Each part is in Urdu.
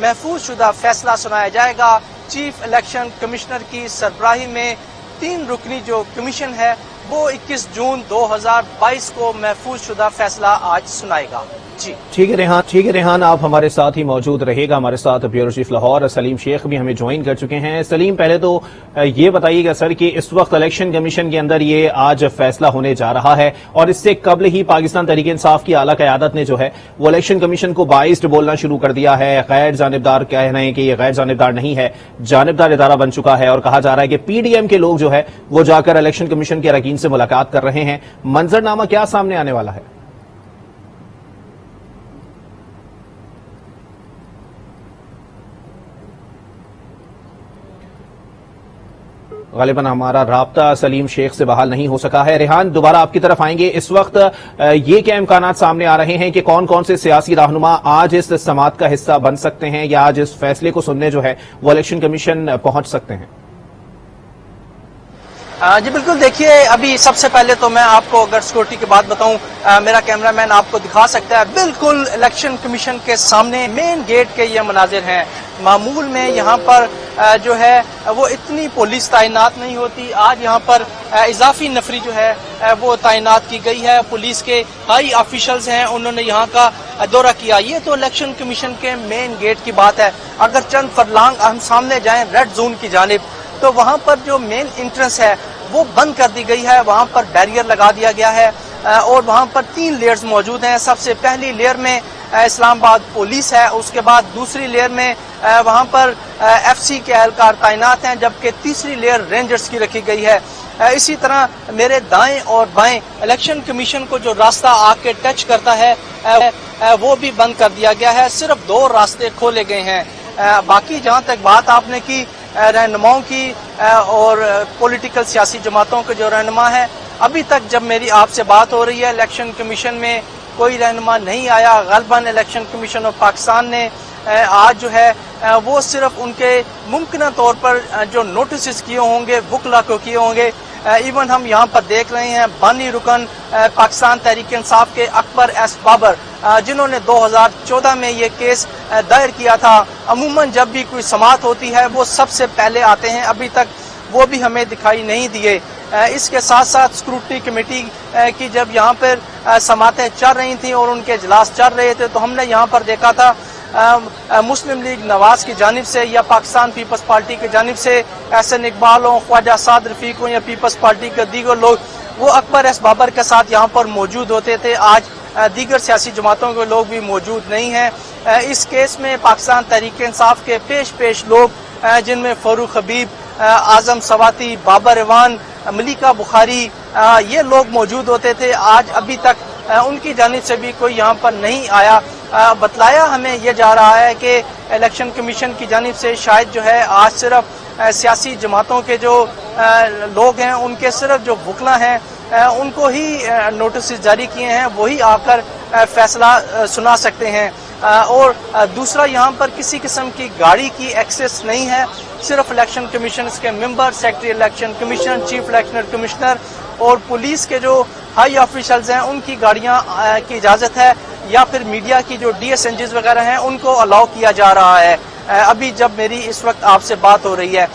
محفوظ شدہ فیصلہ سنایا جائے گا۔ چیف الیکشن کمشنر کی سربراہی میں 3 رکنی جو کمیشن ہے وہ 21 جون 2022 کو محفوظ شدہ فیصلہ آج سنائے گا۔ جی ٹھیک ہے ریحان، آپ ہمارے ساتھ ہی موجود رہے گا۔ ہمارے ساتھ بیورو چیف لاہور سلیم شیخ بھی ہمیں جوائن کر چکے ہیں۔ سلیم، پہلے تو یہ بتائیے گا سر کہ اس وقت الیکشن کمیشن کے اندر یہ آج فیصلہ ہونے جا رہا ہے، اور اس سے قبل ہی پاکستان تحریک انصاف کی اعلیٰ قیادت نے جو ہے وہ الیکشن کمیشن کو بائسڈ بولنا شروع کر دیا ہے، غیر جانبدار کہہ رہے ہیں کہ یہ غیر جانبدار نہیں ہے، جانبدار ادارہ بن چکا ہے، اور کہا جا رہا ہے کہ پی ڈی ایم کے لوگ جو ہے وہ جا کر الیکشن کمیشن کے اراکین سے ملاقات کر رہے ہیں۔ منظرنامہ کیا سامنے آنے والا ہے؟ غالباً ہمارا رابطہ سلیم شیخ سے بحال نہیں ہو سکا ہے۔ ریحان، دوبارہ آپ کی طرف آئیں گے۔ اس وقت یہ کیا امکانات سامنے آ رہے ہیں کہ کون کون سے سیاسی رہنما آج اس سماعت کا حصہ بن سکتے ہیں یا آج اس فیصلے کو سننے جو ہے وہ الیکشن کمیشن پہنچ سکتے ہیں؟ جی بالکل، دیکھیے ابھی سب سے پہلے تو میں آپ کو اگر سیکورٹی کی بات بتاؤں، میرا کیمرہ مین آپ کو دکھا سکتا ہے، بالکل الیکشن کمیشن کے سامنے مین گیٹ کے یہ مناظر ہیں۔ معمول میں یہاں پر جو ہے وہ اتنی پولیس تعینات نہیں ہوتی، آج یہاں پر اضافی نفری جو ہے وہ تعینات کی گئی ہے۔ پولیس کے ہائی آفیشلز ہیں، انہوں نے یہاں کا دورہ کیا۔ یہ تو الیکشن کمیشن کے مین گیٹ کی بات ہے۔ اگر چند فرلانگ ہم سامنے جائیں ریڈ زون کی جانب، تو وہاں پر جو مین انٹرنس ہے وہ بند کر دی گئی ہے، وہاں پر بیریئر لگا دیا گیا ہے، اور وہاں پر 3 لیئرز موجود ہیں۔ سب سے پہلی لیئر میں اسلام آباد پولیس ہے، اس کے بعد دوسری لیئر میں وہاں پر ایف سی کے اہلکار تعینات ہیں، جبکہ تیسری لیئر رینجرز کی رکھی گئی ہے۔ اسی طرح میرے دائیں اور بائیں الیکشن کمیشن کو جو راستہ آ کے ٹچ کرتا ہے وہ بھی بند کر دیا گیا ہے، صرف 2 راستے کھولے گئے ہیں۔ باقی جہاں تک بات آپ نے کی رہنماؤں کی اور پولیٹیکل سیاسی جماعتوں کے جو رہنما ہیں، ابھی تک جب میری آپ سے بات ہو رہی ہے الیکشن کمیشن میں کوئی رہنما نہیں آیا۔ غالباً الیکشن کمیشن آف پاکستان نے آج جو ہے وہ صرف ان کے ممکنہ طور پر جو نوٹسز کیے ہوں گے وکلا کو کیے ہوں گے۔ ایون ہم یہاں پر دیکھ رہے ہیں بانی رکن پاکستان تحریک انصاف کے اکبر ایس بابر، جنہوں نے 2014 میں یہ کیس دائر کیا تھا، عموماً جب بھی کوئی سماعت ہوتی ہے وہ سب سے پہلے آتے ہیں، ابھی تک وہ بھی ہمیں دکھائی نہیں دیے۔ اس کے ساتھ ساتھ سکروٹی کمیٹی کی جب یہاں پر سماعتیں چل رہی تھیں اور ان کے اجلاس چل رہے تھے تو ہم نے یہاں پر دیکھا تھا مسلم لیگ نواز کی جانب سے یا پاکستان پیپلز پارٹی کی جانب سے احسن اقبال ہوں، خواجہ سعد رفیق ہوں یا پیپلز پارٹی کے دیگر لوگ، وہ اکبر ایس بابر کے ساتھ یہاں پر موجود ہوتے تھے۔ آج دیگر سیاسی جماعتوں کے لوگ بھی موجود نہیں ہیں۔ اس کیس میں پاکستان تحریک انصاف کے پیش لوگ جن میں فاروق حبیب، اعظم سواتی، بابر ایوان، ملیکہ بخاری، یہ لوگ موجود ہوتے تھے۔ آج ابھی تک ان کی جانب سے بھی کوئی یہاں پر نہیں آیا۔ بتلایا ہمیں یہ جا رہا ہے کہ الیکشن کمیشن کی جانب سے شاید جو ہے آج صرف سیاسی جماعتوں کے جو لوگ ہیں ان کے صرف جو وکلا ہیں ان کو ہی نوٹسز جاری کیے ہیں، وہی آ کر فیصلہ سنا سکتے ہیں۔ اور دوسرا یہاں پر کسی قسم کی گاڑی کی ایکسس نہیں ہے، صرف الیکشن کمیشن کے member, secretary election commission, chief election commissioner اور پولیس کے جو ہائی آفیشلز ہیں ان کی گاڑیاں کی اجازت ہے، یا پھر میڈیا کی جو ڈی ایس این جیز وغیرہ ہیں ان کو الاؤ کیا جا رہا ہے ابھی جب میری اس وقت آپ سے بات ہو رہی ہے۔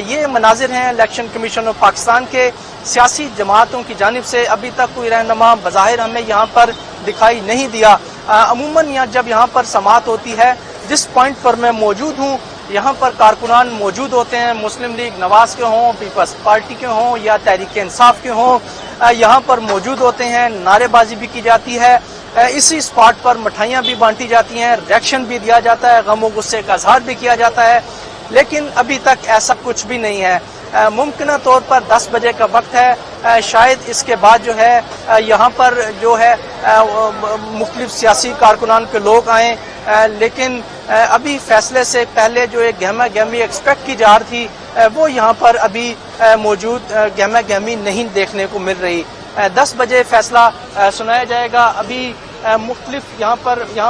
یہ مناظر ہیں الیکشن کمیشن آف پاکستان کے۔ سیاسی جماعتوں کی جانب سے ابھی تک کوئی رہنما بظاہر ہمیں یہاں پر دکھائی نہیں دیا۔ عموماً جب یہاں پر سماعت ہوتی ہے، جس پوائنٹ پر میں موجود ہوں یہاں پر کارکنان موجود ہوتے ہیں، مسلم لیگ نواز کے ہوں، پیپلز پارٹی کے ہوں یا تحریک انصاف کے ہوں، یہاں پر موجود ہوتے ہیں، نعرے بازی بھی کی جاتی ہے، اسی اسپاٹ پر مٹھائیاں بھی بانٹی جاتی ہیں، ریئیکشن بھی دیا جاتا ہے، غم و غصے کا اظہار بھی کیا جاتا ہے، لیکن ابھی تک ایسا کچھ بھی نہیں ہے۔ ممکنہ طور پر 10 بجے کا وقت ہے، شاید اس کے بعد جو ہے یہاں پر جو ہے مختلف سیاسی کارکنان کے لوگ آئیں، لیکن ابھی فیصلے سے پہلے جو ایک گہما گہمی ایکسپیکٹ کی جا رہی تھی وہ یہاں پر ابھی موجود گہما گہمی نہیں دیکھنے کو مل رہی۔ 10 بجے فیصلہ سنایا جائے گا۔ ابھی مختلف یہاں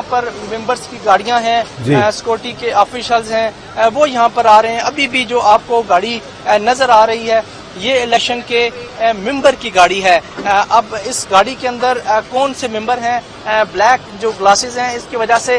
پر ممبرز کی گاڑیاں ہیں، سیکورٹی کے آفیشلز ہیں، وہ یہاں پر آ رہے ہیں۔ ابھی بھی جو آپ کو گاڑی نظر آ رہی ہے یہ الیکشن کے ممبر کی گاڑی ہے۔ اب اس گاڑی کے اندر کون سے ممبر ہیں، بلیک جو گلاسز ہیں اس کی وجہ سے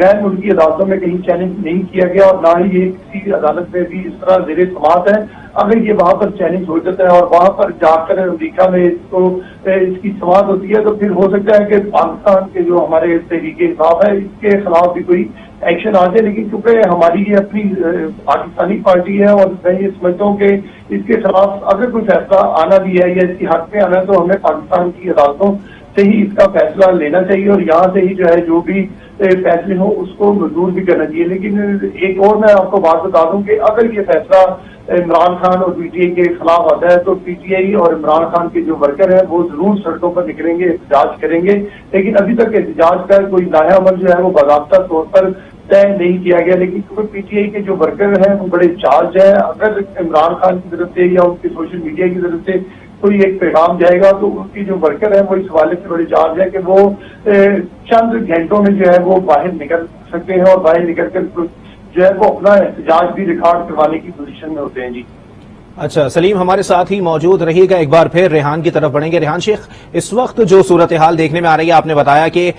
غیر ملکی عدالتوں میں کہیں چیلنج نہیں کیا گیا اور نہ ہی یہ کسی عدالت میں بھی اس طرح زیر سماعت ہے. اگر یہ وہاں پر چیلنج ہو جاتا ہے اور وہاں پر جا کر امریکہ میں اس کی سماعت ہوتی ہے تو پھر ہو سکتا ہے کہ پاکستان کے جو ہمارے تحریک انصاف ہے اس کے خلاف بھی کوئی ایکشن آ جائے. لیکن چونکہ ہماری یہ اپنی پاکستانی پارٹی ہے اور میں یہ سمجھتا ہوں کہ اس کے خلاف اگر کوئی فیصلہ آنا بھی ہے یا اس کی حق میں آنا ہے تو ہمیں پاکستان کی عدالتوں سے ہی اس کا فیصلہ لینا چاہیے اور یہاں سے ہی جو ہے جو بھی فیصلے ہوں اس کو منظور بھی کرنا چاہیے. لیکن ایک اور میں آپ کو بات بتا دوں کہ اگر یہ فیصلہ عمران خان اور پی ٹی آئی کے خلاف آتا ہے تو پی ٹی آئی اور عمران خان کے جو ورکر ہیں وہ ضرور سڑکوں پر نکلیں گے, احتجاج کریں گے. لیکن ابھی تک احتجاج کا کوئی لایا عمل جو ہے وہ باضابطہ طور پر طے نہیں کیا گیا. لیکن کیونکہ پی ٹی آئی کے جو ورکر ہیں وہ بڑے چارج ہیں, اگر عمران خان کی طرف سے یا ان کے سوشل میڈیا کی طرف سے کوئی ایک پیغام جائے گا تو ان کی جو ورکر ہیں وہ اس حوالے سے بڑے چارج ہے کہ وہ چند گھنٹوں میں جو ہے وہ باہر نکل سکتے ہیں اور باہر نکل کر جو ہے وہ اپنا احتجاج بھی ریکارڈ کروانے کی پوزیشن میں ہوتے ہیں. جی اچھا سلیم ہمارے ساتھ ہی موجود رہیے گا. ایک بار پھر ریحان کی طرف بڑھیں گے. ریحان شیخ, اس وقت جو صورتحال دیکھنے میں آ رہی ہے, آپ نے بتایا کہ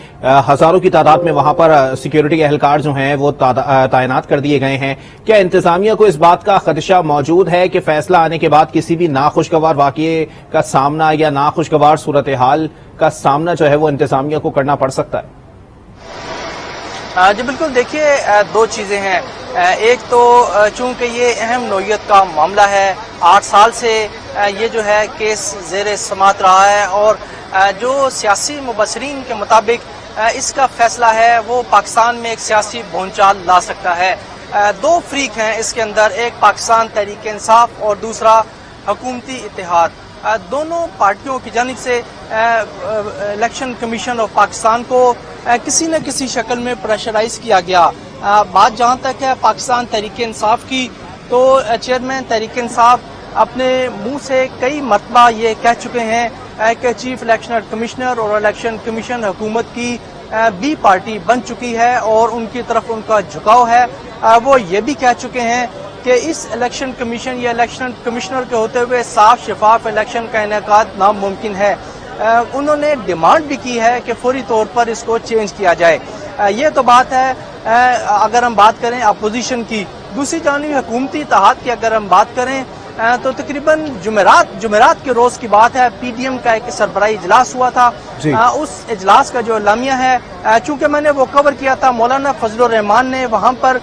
ہزاروں کی تعداد میں وہاں پر سیکیورٹی اہلکار جو ہیں وہ تعینات کر دیے گئے ہیں. کیا انتظامیہ کو اس بات کا خدشہ موجود ہے کہ فیصلہ آنے کے بعد کسی بھی ناخوشگوار واقعے کا سامنا یا ناخوشگوار صورتحال کا سامنا جو ہے وہ انتظامیہ کو کرنا پڑ سکتا ہے؟ جی بالکل, دیکھیے دو چیزیں ہیں. ایک تو چونکہ یہ اہم نوعیت کا معاملہ ہے, 8 سال سے یہ جو ہے کیس زیر سماعت رہا ہے اور جو سیاسی مبصرین کے مطابق اس کا فیصلہ ہے وہ پاکستان میں ایک سیاسی بھونچال لا سکتا ہے. 2 فریق ہیں اس کے اندر, ایک پاکستان تحریک انصاف اور دوسرا حکومتی اتحاد. دونوں پارٹیوں کی جانب سے الیکشن کمیشن آف پاکستان کو کسی نہ کسی شکل میں پریشرائز کیا گیا. بات جہاں تک ہے پاکستان تحریک انصاف کی, تو چیئرمین تحریک انصاف اپنے منہ سے کئی مرتبہ یہ کہہ چکے ہیں کہ چیف الیکشن کمشنر اور الیکشن کمیشن حکومت کی بی پارٹی بن چکی ہے اور ان کی طرف ان کا جھکاؤ ہے. وہ یہ بھی کہہ چکے ہیں کہ اس الیکشن کمیشن یا الیکشن کمشنر کے ہوتے ہوئے صاف شفاف الیکشن کا انعقاد ناممکن ہے. انہوں نے ڈیمانڈ بھی کی ہے کہ فوری طور پر اس کو چینج کیا جائے. یہ تو بات ہے اگر ہم بات کریں اپوزیشن کی. دوسری جانب حکومتی اتحاد کی اگر ہم بات کریں تو تقریباً جمعرات کے روز کی بات ہے, پی ڈی ایم کا ایک سربراہی اجلاس ہوا تھا. اس اجلاس کا جو اعلامیہ ہے, چونکہ میں نے وہ کور کیا تھا, مولانا فضل الرحمان نے وہاں پر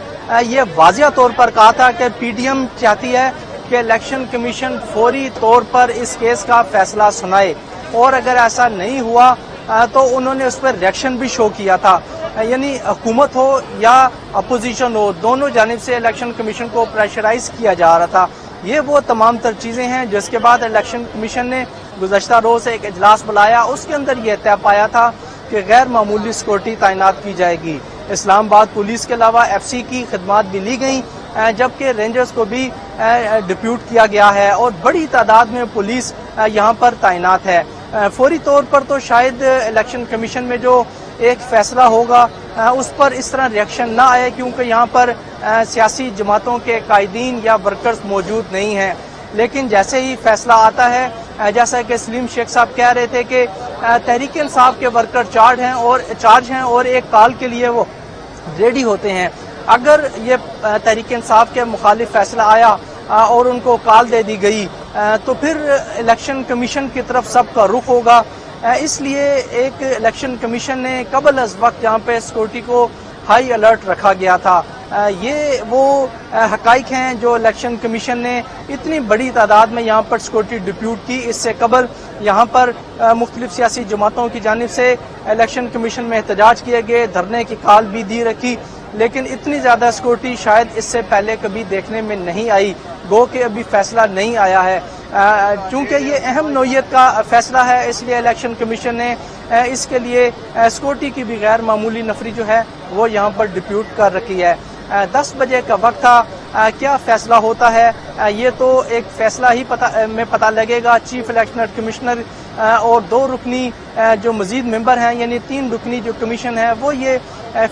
یہ واضح طور پر کہا تھا کہ پی ڈی ایم چاہتی ہے کہ الیکشن کمیشن فوری طور پر اس کیس کا فیصلہ سنائے, اور اگر ایسا نہیں ہوا تو انہوں نے اس پر ریئیکشن بھی شو کیا تھا. یعنی حکومت ہو یا اپوزیشن ہو, دونوں جانب سے الیکشن کمیشن کو پریشرائز کیا جا رہا تھا. یہ وہ تمام تر چیزیں ہیں جس کے بعد الیکشن کمیشن نے گزشتہ روز ایک اجلاس بلایا. اس کے اندر یہ طے پایا تھا کہ غیر معمولی سیکورٹی تعینات کی جائے گی. اسلام آباد پولیس کے علاوہ ایف سی کی خدمات بھی لی گئیں, جبکہ رینجرز کو بھی ڈپیوٹ کیا گیا ہے اور بڑی تعداد میں پولیس یہاں پر تعینات ہے. فوری طور پر تو شاید الیکشن کمیشن میں جو ایک فیصلہ ہوگا اس پر اس طرح ریئیکشن نہ آئے, کیونکہ یہاں پر سیاسی جماعتوں کے قائدین یا ورکرز موجود نہیں ہیں. لیکن جیسے ہی فیصلہ آتا ہے, جیسا کہ سلیم شیخ صاحب کہہ رہے تھے کہ تحریک انصاف کے ورکر چارج ہیں اور ایک کال کے لیے وہ ریڈی ہوتے ہیں. اگر یہ تحریک انصاف کے مخالف فیصلہ آیا اور ان کو کال دے دی گئی تو پھر الیکشن کمیشن کی طرف سب کا رخ ہوگا. اس لیے ایک الیکشن کمیشن نے قبل از وقت جہاں پہ سیکورٹی کو ہائی الرٹ رکھا گیا تھا. یہ وہ حقائق ہیں جو الیکشن کمیشن نے اتنی بڑی تعداد میں یہاں پر سیکورٹی ڈپیوٹ کی. اس سے قبل یہاں پر مختلف سیاسی جماعتوں کی جانب سے الیکشن کمیشن میں احتجاج کیے گئے, دھرنے کی کال بھی دی رکھی, لیکن اتنی زیادہ سیکورٹی شاید اس سے پہلے کبھی دیکھنے میں نہیں آئی. گو کہ ابھی فیصلہ نہیں آیا ہے. چونکہ یہ اہم نوعیت کا فیصلہ ہے, اس لیے الیکشن کمیشن نے اس کے لیے سیکورٹی کی بھی غیر معمولی نفری جو ہے وہ یہاں پر ڈپیوٹ کر رکھی ہے. 10 بجے کا وقت تھا. کیا فیصلہ ہوتا ہے یہ تو ایک فیصلہ ہی میں پتہ لگے گا. چیف الیکشن کمشنر اور 2 رکنی جو مزید ممبر ہیں, یعنی 3 رکنی جو کمیشن ہے, وہ یہ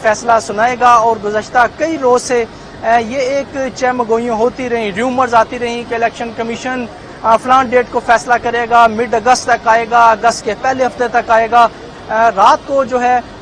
فیصلہ سنائے گا. اور گزشتہ کئی روز سے یہ ایک چہمگوئیاں ہوتی رہیں, ریومرز آتی رہیں کہ الیکشن کمیشن فلان ڈیٹ کو فیصلہ کرے گا, مڈ اگست تک آئے گا, اگست کے پہلے ہفتے تک آئے گا. رات کو جو ہے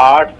8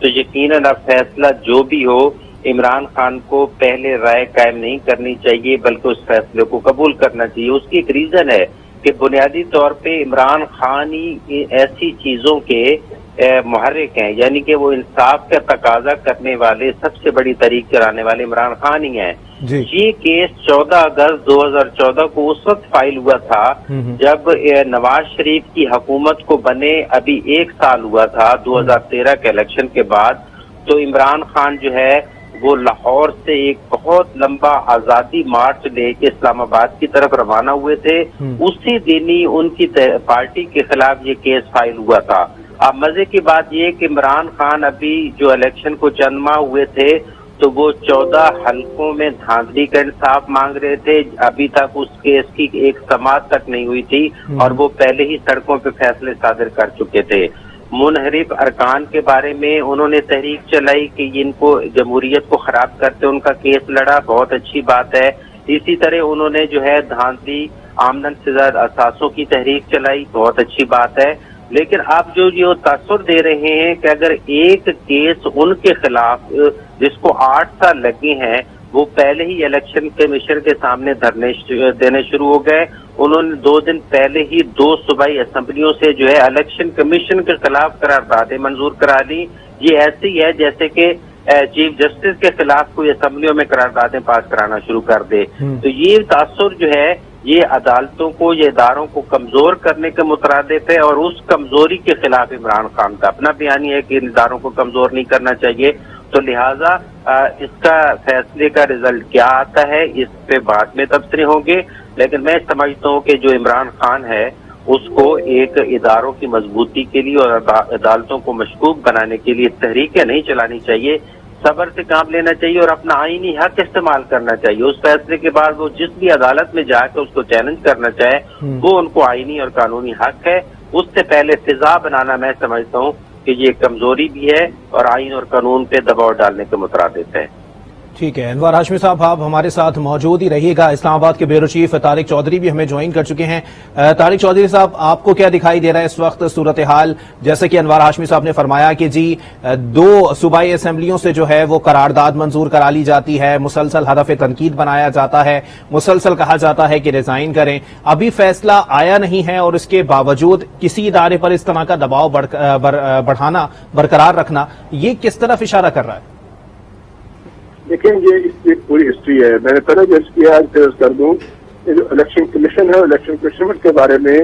تو یقیناً اب فیصلہ جو بھی ہو عمران خان کو پہلے رائے قائم نہیں کرنی چاہیے بلکہ اس فیصلے کو قبول کرنا چاہیے۔ اس کی ایک ریزن ہے کہ بنیادی طور پہ عمران خان ہی ایسی چیزوں کے محرک ہیں، یعنی کہ وہ انصاف کا تقاضا کرنے والے سب سے بڑی تحریک چلانے والے عمران خان ہی ہیں۔ یہ کیس 14 اگست 2014 کو اس وقت فائل ہوا تھا جب نواز شریف کی حکومت کو بنے ابھی 1 سال ہوا تھا 2013 کے الیکشن کے بعد۔ تو عمران خان جو ہے وہ لاہور سے ایک بہت لمبا آزادی مارچ لے کے اسلام آباد کی طرف روانہ ہوئے تھے، اسی دن ہی ان کی پارٹی کے خلاف یہ کیس فائل ہوا تھا۔ اب مزے کی بات یہ کہ عمران خان ابھی جو الیکشن کو چند ماہ ہوئے تھے تو وہ 14 حلقوں میں دھاندلی کا انصاف مانگ رہے تھے، ابھی تک اس کیس کی ایک سماعت تک نہیں ہوئی تھی اور وہ پہلے ہی سڑکوں پہ فیصلے صادر کر چکے تھے۔ منحرف ارکان کے بارے میں انہوں نے تحریک چلائی کہ ان کو جمہوریت کو خراب کرتے ان کا کیس لڑا، بہت اچھی بات ہے۔ اسی طرح انہوں نے جو ہے دھاندلی آمدن سے زیادہ اثاثوں کی تحریک چلائی، بہت اچھی بات ہے۔ لیکن آپ جو یہ تاثر دے رہے ہیں کہ اگر ایک کیس ان کے خلاف جس کو 8 سال لگے ہیں وہ پہلے ہی الیکشن کمیشن کے سامنے دھرنے دینے شروع ہو گئے، انہوں نے 2 دن پہلے ہی 2 صوبائی اسمبلیوں سے جو ہے الیکشن کمیشن کے خلاف قراردادیں منظور کرا لی۔ یہ ایسی ہے جیسے کہ چیف جسٹس کے خلاف کوئی اسمبلیوں میں قراردادیں پاس کرانا شروع کر دے۔ تو یہ تاثر جو ہے یہ عدالتوں کو، یہ اداروں کو کمزور کرنے کے مترادف ہے، اور اس کمزوری کے خلاف عمران خان کا اپنا بیان یہ ہے کہ ان اداروں کو کمزور نہیں کرنا چاہیے۔ تو لہٰذا اس کا فیصلے کا رزلٹ کیا آتا ہے اس پہ بعد میں تبصرے ہوں گے، لیکن میں سمجھتا ہوں کہ جو عمران خان ہے اس کو ایک اداروں کی مضبوطی کے لیے اور عدالتوں کو مشکوک بنانے کے لیے تحریکیں نہیں چلانی چاہیے، صبر سے کام لینا چاہیے اور اپنا آئینی حق استعمال کرنا چاہیے۔ اس فیصلے کے بعد وہ جس بھی عدالت میں جا کے اس کو چیلنج کرنا چاہے وہ ان کو آئینی اور قانونی حق ہے۔ اس سے پہلے فضا بنانا میں سمجھتا ہوں کہ یہ کمزوری بھی ہے اور آئین اور قانون پہ دباؤ ڈالنے کے مترادف ہے۔ ٹھیک ہے، انوار ہاشمی صاحب آپ ہمارے ساتھ موجود ہی رہیے گا۔ اسلام آباد کے بیورو چیف طارق چودھری بھی ہمیں جوائن کر چکے ہیں۔ طارق چودھری صاحب، آپ کو کیا دکھائی دے رہا ہے اس وقت صورتحال؟ جیسے کہ انوار ہاشمی صاحب نے فرمایا کہ جی 2 صوبائی اسمبلیوں سے جو ہے وہ قرارداد منظور کرا لی جاتی ہے، مسلسل ہدف تنقید بنایا جاتا ہے، مسلسل کہا جاتا ہے کہ ریزائن کریں، ابھی فیصلہ آیا نہیں ہے اور اس کے باوجود کسی ادارے پر اس طرح کا دباؤ بڑھانا، برقرار رکھنا، یہ کس طرف اشارہ کر رہا ہے؟ دیکھیں یہ اس کی پوری ہسٹری ہے، میں نے پہلے جو کیا آج پھر کر دوں کہ جو الیکشن کمیشن ہے، الیکشن کمیشن کے بارے میں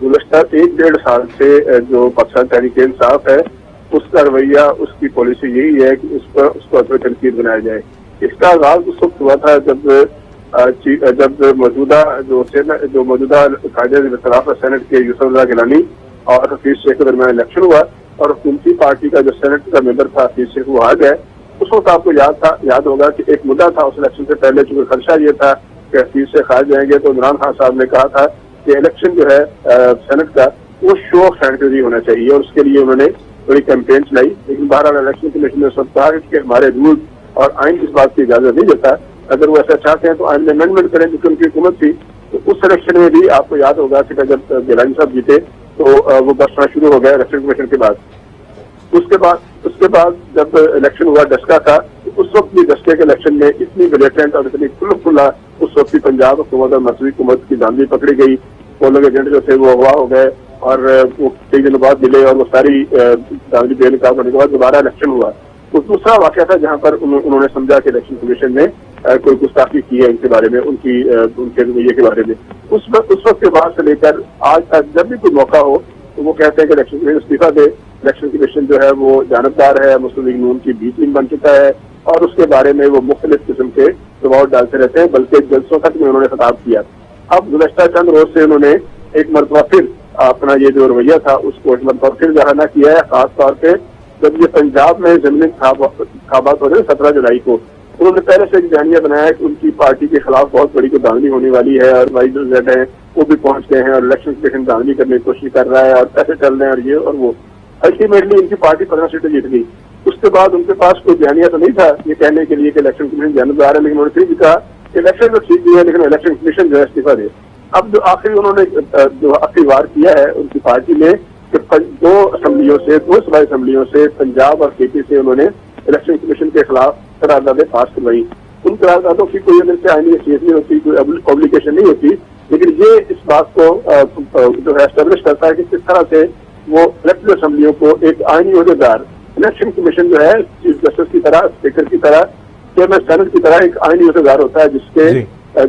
گزشتہ 1-1.5 سال سے جو پاکستان تحریک انصاف ہے اس کا رویہ، اس کی پالیسی یہی ہے کہ اس کو تنقید بنایا جائے۔ اس کا آغاز اس وقت ہوا تھا جب موجودہ قائد خلاف سینٹ کے یوسف اللہ گیلانی اور حفیظ شیخ کے درمیان الیکشن ہوا اور حکومتی پارٹی کا جو سینٹ کا ممبر تھا حفیظ شیخ وہ آ گئے۔ اس وقت آپ کو یاد ہوگا کہ ایک مدعا تھا اس الیکشن سے پہلے، چونکہ خدشہ یہ تھا کہ حفیظ سے خارج جائیں گے تو عمران خان صاحب نے کہا تھا کہ الیکشن جو ہے سینٹ کا وہ شو آف سینٹری ہونا چاہیے اور اس کے لیے انہوں نے بڑی کیمپین چلائی۔ لیکن بہرحال الیکشن کمیشن نے اس وقت کہا کہ ہمارے رول اور آئین اس بات کی اجازت نہیں دیتا، اگر وہ ایسا چاہتے ہیں تو آئین میں امینڈمنٹ کریں، کیونکہ ان کی حکومت تھی۔ تو اس الیکشن میں بھی آپ کو یاد ہوگا کہ جب گیلانی صاحب جیتے تو وہ برسنا شروع ہو گیا الیکشن کمیشن کے بعد۔ اس کے بعد جب الیکشن ہوا ڈسکا کا، اس وقت بھی ڈسکے کے الیکشن میں اتنی بلیٹنٹ اور اتنی کھلا اس وقت کی پنجاب حکومت اور مرکزی حکومت کی دھاندلی پکڑی گئی، پولنگ ایجنٹ جو تھے وہ اغوا ہو گئے اور وہ کئی دنوں بعد ملے اور وہ ساری دھاندلی بے نقاب ہونے کے بعد دوبارہ الیکشن ہوا۔ وہ دوسرا واقعہ تھا جہاں پر انہوں نے سمجھا کہ الیکشن کمیشن نے کوئی گستاخی کی ہے ان کے بارے میں، ان کے رویے کے بارے میں۔ اس وقت کے بعد سے لے کر آج تک جب بھی کوئی موقع ہو تو وہ کہتے ہیں کہ الیکشن کمیشن استعفیٰ دے، الیکشن کمیشن جو ہے وہ جانبدار ہے، مسلم لیگ نون کی بی ٹیم بن چکا ہے اور اس کے بارے میں وہ مختلف قسم کے دباؤ ڈالتے رہتے ہیں، بلکہ جلسوں تک میں انہوں نے خطاب کیا۔ اب گزشتہ چند روز سے انہوں نے ایک مرتبہ پھر اپنا یہ جو رویہ تھا اس کو ایک مرتبہ پھر ظاہر کیا ہے، خاص طور پہ جب یہ پنجاب میں ضمنی انتخابات ہو رہے ہیں 17 جولائی کو۔ انہوں نے پہلے سے ایک بیانیہ بنایا کہ ان کی پارٹی کے خلاف بہت بڑی کوئی دھاندلی ہونے والی ہے اور وائس پریزیڈنٹ ہیں وہ بھی پہنچ گئے ہیں اور الیکشن کمیشن دھاندلی کرنے کی کوشش کر رہا ہے اور پیسے چل رہے ہیں اور یہ اور وہ۔ الٹیمیٹلی ان کی پارٹی 15 سیٹیں جیت گئی۔ اس کے بعد ان کے پاس کوئی بیانیہ تو نہیں تھا یہ کہنے کے لیے کہ الیکشن کمیشن جانبدار ہے، لیکن انہوں نے پھر بھی کہا کہ الیکشن تو ٹھیک بھی ہے لیکن الیکشن کمیشن جو ہے استعفیٰ دے۔ اب جو آخری انہوں نے جو آخری وار کیا ہے ان کی پارٹی میں کہ دو صوبائی اسمبلیوں سے پنجاب اور کے پی سے انہوں نے الیکشن کمیشن کے خلاف قراردادیں پاس کروائی. ان قراردادوں کی کوئی اندر سے آئینی حیثیت نہیں ہوتی, کوئی اوبلیگیشن نہیں ہوتی, لیکن یہ اس بات کو جو ہے اسٹیبلش کرتا ہے کہ کس طرح سے وہ الیکٹڈ اسمبلیوں کو ایک آئینی عہدیدار الیکشن کمیشن جو ہے چیف جسٹس کی طرح, اسپیکر کی طرح, چیئرمین سینٹ کی طرح ایک آئینی عہدیدار ہوتا ہے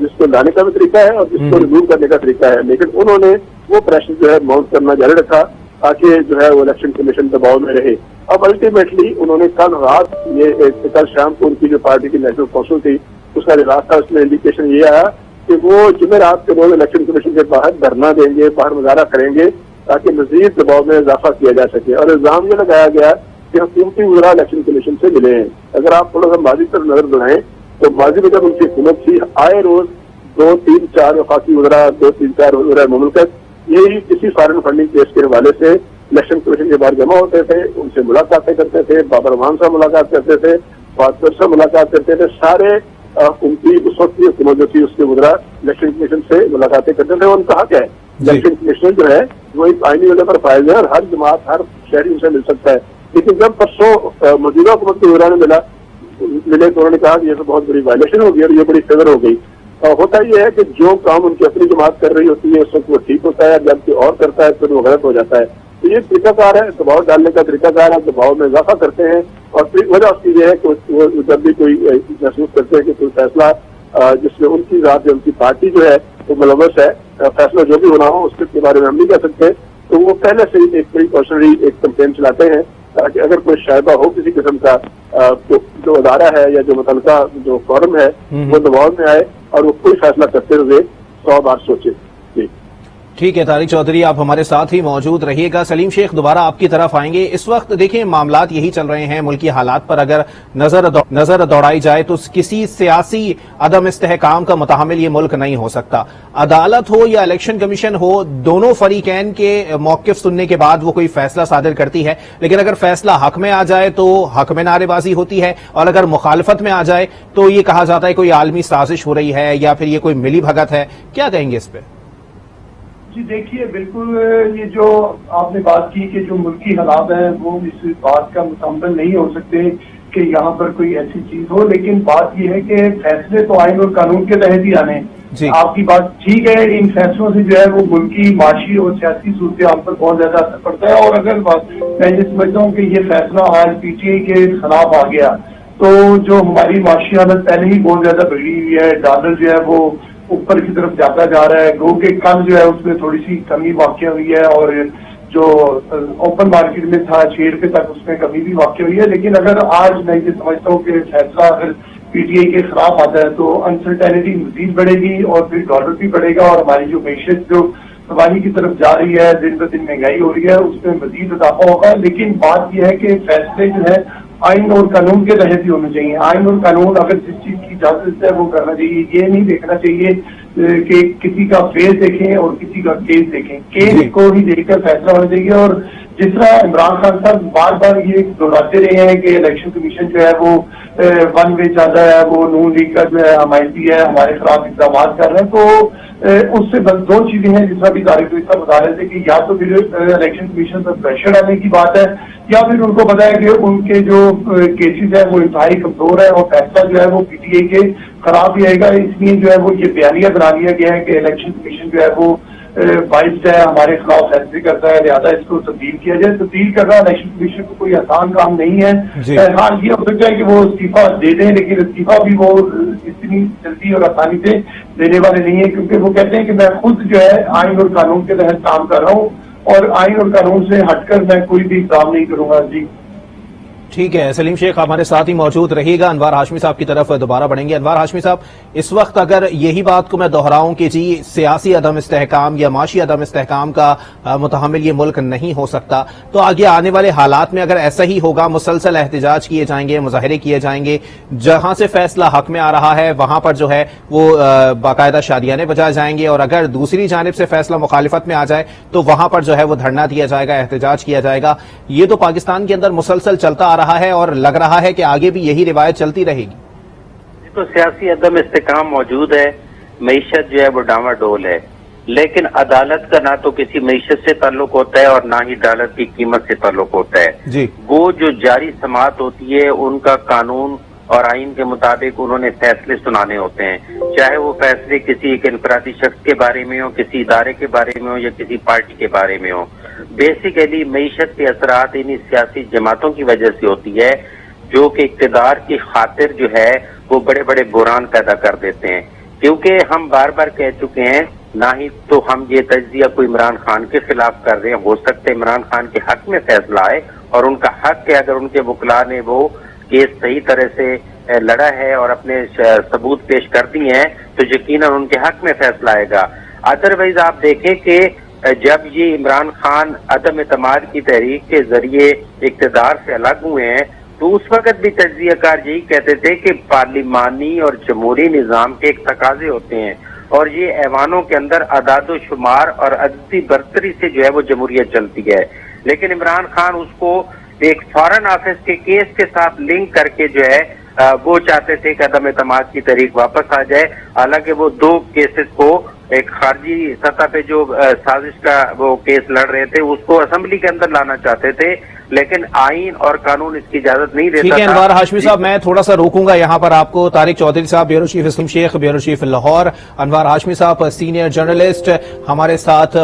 جس کو لانے کا بھی طریقہ ہے اور جس کو ریموو کرنے کا طریقہ ہے. لیکن انہوں نے وہ پریشر جو ہے ماؤنٹ کرنا جاری رکھا تاکہ جو ہے وہ الیکشن کمیشن دباؤ میں رہے. اب الٹیمیٹلی انہوں نے کل رات کل شام کو ان کی جو پارٹی کی نیشنل کونسل تھی اس کا اجلاس تھا, اس میں انڈیکیشن یہ آیا کہ وہ جمعرات کے روز الیکشن کمیشن کے باہر دھرنا دیں گے, باہر مظاہرہ کریں گے تاکہ مزید دباؤ میں اضافہ کیا جا سکے. اور الزام یہ لگایا گیا کہ حکومتی وزراء الیکشن کمیشن سے ملے ہیں. اگر آپ تھوڑا سا ماضی پر نظر بڑھائیں تو ماضی میں جب ان کی حکومت تھی آئے روز 2-3-4 وفاقی وزراء 2-3-4 وزراء مملکت یہی کسی فارن فنڈنگ کیس کے حوالے سے الیکشن کمیشن کے باہر جمع ہوتے تھے, ان سے ملاقاتیں کرتے تھے, بابر امان سے ملاقات کرتے تھے, فاطمہ سے ملاقات کرتے تھے. سارے حکومتی اس وقت کی حکومت جو تھی اس کے وزراء الیکشن کمیشن سے ملاقاتیں کرتے تھے. ان کا حق ہے, الیکشن کمیشن جو ہے وہ ایک آئینی عہدے پر فائز ہے اور ہر جماعت ہر شہری ان سے مل سکتا ہے. لیکن جب پرسوں موجودہ حکومت کے وزراء نے ملے تو انہوں نے کہا کہ یہ تو بہت بڑی وائلیشن ہوگی اور یہ بڑی فیور ہو گئی. ہوتا یہ ہے کہ جو کام ان کی اپنی جماعت کر رہی ہوتی ہے اس وقت وہ ٹھیک ہوتا ہے, جب کوئی اور کرتا ہے پھر وہ غلط ہو جاتا ہے. تو یہ طریقہ کار ہے, دباؤ ڈالنے کا طریقہ کار ہے, دباؤ میں اضافہ کرتے ہیں. اور پھر وجہ اس کی یہ ہے کہ وہ جب بھی کوئی محسوس کرتے ہیں کہ کوئی فیصلہ جس میں ان کی ذات یا ان کی پارٹی جو ہے وہ ملوث ہے, فیصلہ جو بھی ہونا ہو اس کے بارے میں ہم نہیں کہہ سکتے, تو وہ پہلے سے ہی ایک پریکاشنری ایک کمپین چلاتے ہیں تاکہ اگر کوئی شائبہ ہو کسی قسم کا جو ادارہ ہے یا جو متعلقہ جو فورم ہے وہ دباؤ میں آئے اور وہ کوئی فیصلہ کرتے ہوئے 100 بار سوچے. ٹھیک ہے طارق چودھری, آپ ہمارے ساتھ ہی موجود رہیے گا. سلیم شیخ دوبارہ آپ کی طرف آئیں گے. اس وقت دیکھیں معاملات یہی چل رہے ہیں, ملکی حالات پر اگر نظر دوڑائی جائے تو کسی سیاسی عدم استحکام کا متحمل یہ ملک نہیں ہو سکتا. عدالت ہو یا الیکشن کمیشن ہو, دونوں فریقین کے موقف سننے کے بعد وہ کوئی فیصلہ صادر کرتی ہے, لیکن اگر فیصلہ حق میں آ جائے تو حق میں نعرے بازی ہوتی ہے, اور اگر مخالفت میں آ جائے تو یہ کہا جاتا ہے کوئی عالمی سازش ہو رہی ہے یا پھر یہ کوئی ملی بھگت ہے. کیا کہیں گے اس پہ؟ جی دیکھیے, بالکل یہ جو آپ نے بات کی کہ جو ملکی حالات ہیں وہ اس بات کا مکمل نہیں ہو سکتے کہ یہاں پر کوئی ایسی چیز ہو, لیکن بات یہ ہے کہ فیصلے تو آئین اور قانون کے تحت ہی آنے. آپ کی بات ٹھیک ہے, ان فیصلوں سے جو ہے وہ ملکی معاشی اور سیاسی صورتحال پر بہت زیادہ اثر پڑتا ہے. اور اگر میں یہ سمجھتا ہوں کہ یہ فیصلہ آج پی ٹی آئی کے خلاف آ گیا تو جو ہماری معاشی حالت پہلے ہی بہت زیادہ بگڑی ہوئی ہے, ڈالر جو ہے وہ اوپر کی طرف جاتا جا رہا ہے, گو کہ کل جو ہے اس میں تھوڑی سی کمی واقع ہوئی ہے, اور جو اوپن مارکیٹ میں تھا 6 روپے تک اس میں کمی بھی واقع ہوئی ہے. لیکن اگر آج میں یہ سمجھتا ہوں کہ فیصلہ اگر پی ٹی آئی کے خلاف آتا ہے تو انسرٹینٹی مزید بڑھے گی اور پھر ڈالر بھی بڑھے گا, اور ہماری جو معیشت جو تباہی کی طرف جا رہی ہے, دن بدن مہنگائی ہو رہی ہے, اس میں مزید اضافہ ہوگا. لیکن بات یہ ہے کہ فیصلے جو ہے آئین اور قانون کے تحت ہی ہونے چاہیے. آئین اور قانون اگر جس چیز کی اجازت ہے وہ کرنا چاہیے. یہ نہیں دیکھنا چاہیے کہ کسی کا فیس دیکھیں اور کسی کا کیس دیکھیں, کیس کو ہی دیکھ کر فیصلہ ہونا چاہیے. اور جس طرح عمران خان صاحب بار بار یہ دہراتے رہے ہیں کہ الیکشن کمیشن جو ہے وہ ون وے چل رہا ہے, وہ نون لیگ کا جو ہے حمایتی ہے, ہمارے خلاف اقدامات کر رہے ہیں, تو اس سے بس 2 چیزیں ہیں جس طرح بھی طارق صاحب بتا رہے تھے کہ یا تو پھر الیکشن کمیشن پر پریشر ڈالنے کی بات ہے, یا پھر ان کو پتا ہے کہ ان کے جو کیسز ہیں وہ انتہائی کمزور ہے اور فیصلہ جو ہے وہ پی ٹی آئی کے خلاف ہی آئے گا. اس لیے جو ہے وہ یہ بیانیہ بنا لیا گیا ہے کہ الیکشن کمیشن جو ہے وہ باعث ہے ہمارے خلاف فیصلے کرتا ہے, لہٰذا اس کو تبدیل کیا جائے. تبدیل کرنا الیکشن کمیشن کو کوئی آسان کام نہیں ہے. ہاں یہ ہو سکتا ہے کہ وہ استعفیٰ دے دیں, لیکن استعفیٰ بھی وہ اتنی جلدی اور آسانی سے دینے والے نہیں ہیں, کیونکہ وہ کہتے ہیں کہ میں خود جو ہے آئین اور قانون کے تحت کام کر رہا ہوں اور آئین اور قانون سے ہٹ کر میں کوئی بھی کام نہیں کروں گا. جی ٹھیک ہے سلیم شیخ, ہمارے ساتھ ہی موجود رہیے گا. انوار ہاشمی صاحب کی طرف دوبارہ بڑھیں گے. انوار ہاشمی صاحب, اس وقت اگر یہی بات کو میں دہراؤں کہ جی سیاسی عدم استحکام یا معاشی عدم استحکام کا متحمل یہ ملک نہیں ہو سکتا, تو آگے آنے والے حالات میں اگر ایسا ہی ہوگا, مسلسل احتجاج کیے جائیں گے, مظاہرے کیے جائیں گے, جہاں سے فیصلہ حق میں آ رہا ہے وہاں پر جو ہے وہ باقاعدہ شادیانے بجائے جائیں گے, اور اگر دوسری جانب سے فیصلہ مخالفت میں آ جائے تو وہاں پر جو ہے وہ دھرنا دیا جائے گا, احتجاج کیا جائے گا. یہ تو پاکستان کے اندر مسلسل چلتا آ رہا ہے اور لگ رہا ہے کہ آگے بھی یہی روایت چلتی رہے گی. تو سیاسی عدم استحکام موجود ہے, معیشت جو ہے وہ ڈاواڈول ہے, لیکن عدالت کا نہ تو کسی معیشت سے تعلق ہوتا ہے اور نہ ہی ڈالر کی قیمت سے تعلق ہوتا ہے. جی وہ جو جاری سماعت ہوتی ہے ان کا قانون اور آئین کے مطابق انہوں نے فیصلے سنانے ہوتے ہیں, چاہے وہ فیصلے کسی ایک انفرادی شخص کے بارے میں ہو, کسی ادارے کے بارے میں ہو یا کسی پارٹی کے بارے میں ہو. بیسیکلی معیشت کے اثرات انہی سیاسی جماعتوں کی وجہ سے ہوتی ہے جو کہ اقتدار کی خاطر جو ہے وہ بڑے بڑے بحران پیدا کر دیتے ہیں. کیونکہ ہم بار بار کہہ چکے ہیں, نہ ہی تو ہم یہ تجزیہ کوئی عمران خان کے خلاف کر رہے ہیں, ہو سکتا ہے عمران خان کے حق میں فیصلہ آئے اور ان کا حق ہے, اگر ان کے وکلاء نے وہ کیس صحیح طرح سے لڑا ہے اور اپنے ثبوت پیش کر دیے ہیں تو یقیناً ان کے حق میں فیصلہ آئے گا. ادروائز آپ دیکھیں کہ جب یہ عمران خان عدم اعتماد کی تحریک کے ذریعے اقتدار سے الگ ہوئے ہیں تو اس وقت بھی تجزیہ کار یہی کہتے تھے کہ پارلیمانی اور جمہوری نظام کے ایک تقاضے ہوتے ہیں اور یہ ایوانوں کے اندر اعداد و شمار اور عددی برتری سے جو ہے وہ جمہوریت چلتی ہے. لیکن عمران خان اس کو ایک فارن آفس کے کیس کے ساتھ لنک کر کے جو ہے وہ چاہتے تھے کہ عدم اعتماد کی تحریک واپس آ جائے. حالانکہ وہ دو کیسز کو ایک خارجی سطح پہ جو سازش کا وہ کیس لڑ رہے تھے اس کو اسمبلی کے اندر لانا چاہتے تھے, لیکن آئین اور قانون اس کی اجازت نہیں دیتا. ٹھیک ہے انوار ہاشمی صاحب, میں تھوڑا سا روکوں گا یہاں پر آپ کو. طارق چودھری صاحب, بیورو چیف اسلم شیخ, بیورو چیف لاہور. انوار ہاشمی صاحب سینئر جرنلسٹ ہمارے ساتھ